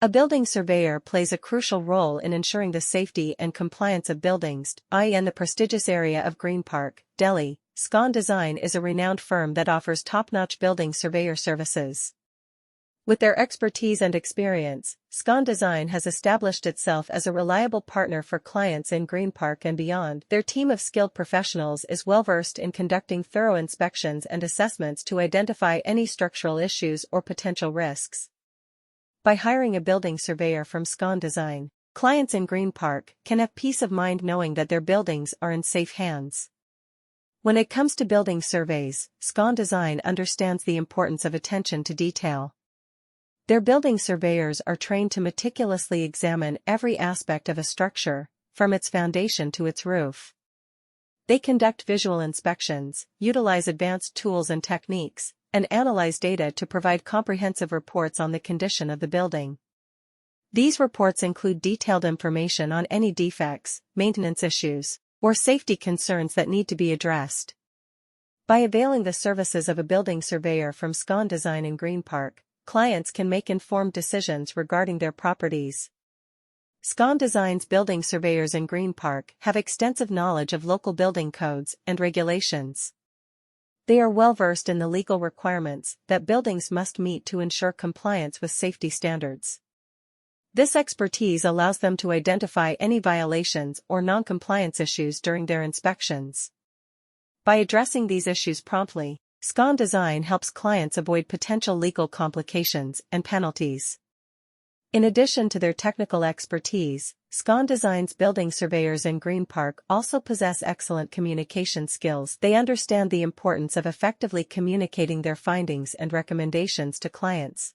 A building surveyor plays a crucial role in ensuring the safety and compliance of buildings, i.e. in the prestigious area of Greenpark, Delhi. Scon Design is a renowned firm that offers top-notch building surveyor services. With their expertise and experience, Scon Design has established itself as a reliable partner for clients in Greenpark and beyond. Their team of skilled professionals is well-versed in conducting thorough inspections and assessments to identify any structural issues or potential risks. By hiring a building surveyor from Scon Design, clients in Greenpark can have peace of mind knowing that their buildings are in safe hands. When it comes to building surveys, Scon Design understands the importance of attention to detail. Their building surveyors are trained to meticulously examine every aspect of a structure, from its foundation to its roof. They conduct visual inspections, utilize advanced tools and techniques, and analyze data to provide comprehensive reports on the condition of the building. These reports include detailed information on any defects, maintenance issues, or safety concerns that need to be addressed. By availing the services of a building surveyor from Scon Design in Greenpark, clients can make informed decisions regarding their properties. Scon Design's building surveyors in Greenpark have extensive knowledge of local building codes and regulations. They are well-versed in the legal requirements that buildings must meet to ensure compliance with safety standards. This expertise allows them to identify any violations or non-compliance issues during their inspections. By addressing these issues promptly, Scon Design helps clients avoid potential legal complications and penalties. In addition to their technical expertise, Scon Design's building surveyors in Greenpark also possess excellent communication skills. They understand the importance of effectively communicating their findings and recommendations to clients.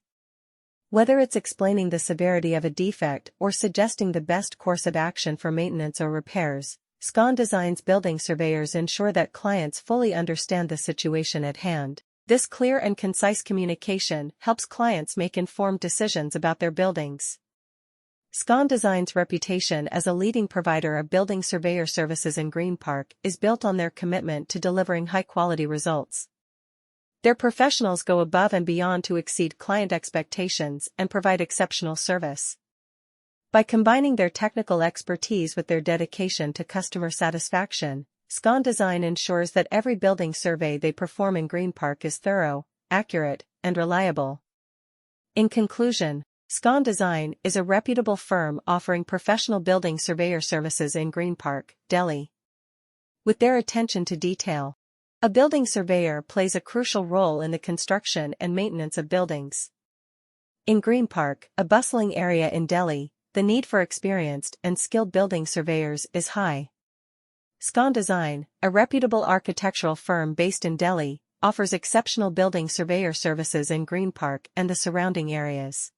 Whether it's explaining the severity of a defect or suggesting the best course of action for maintenance or repairs, Scon Design's building surveyors ensure that clients fully understand the situation at hand. This clear and concise communication helps clients make informed decisions about their buildings. Scon Design's reputation as a leading provider of building surveyor services in Greenpark is built on their commitment to delivering high-quality results. Their professionals go above and beyond to exceed client expectations and provide exceptional service. By combining their technical expertise with their dedication to customer satisfaction, Scon Design ensures that every building survey they perform in Greenpark is thorough, accurate, and reliable. In conclusion, Scon Design is a reputable firm offering professional building surveyor services in Greenpark, Delhi. With their attention to detail, a building surveyor plays a crucial role in the construction and maintenance of buildings. In Greenpark, a bustling area in Delhi, the need for experienced and skilled building surveyors is high. Scon Design, a reputable architectural firm based in Delhi, offers exceptional building surveyor services in Greenpark and the surrounding areas.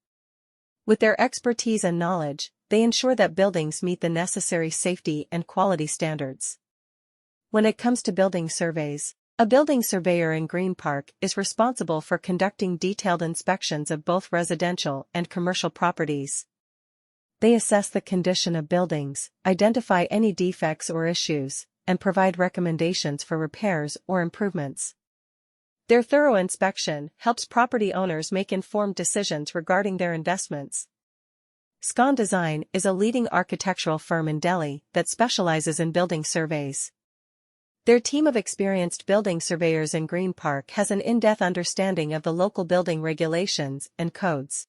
With their expertise and knowledge, they ensure that buildings meet the necessary safety and quality standards. When it comes to building surveys, a building surveyor in Greenpark is responsible for conducting detailed inspections of both residential and commercial properties. They assess the condition of buildings, identify any defects or issues, and provide recommendations for repairs or improvements. Their thorough inspection helps property owners make informed decisions regarding their investments. Scon Design is a leading architectural firm in Delhi that specializes in building surveys. Their team of experienced building surveyors in Greenpark has an in-depth understanding of the local building regulations and codes.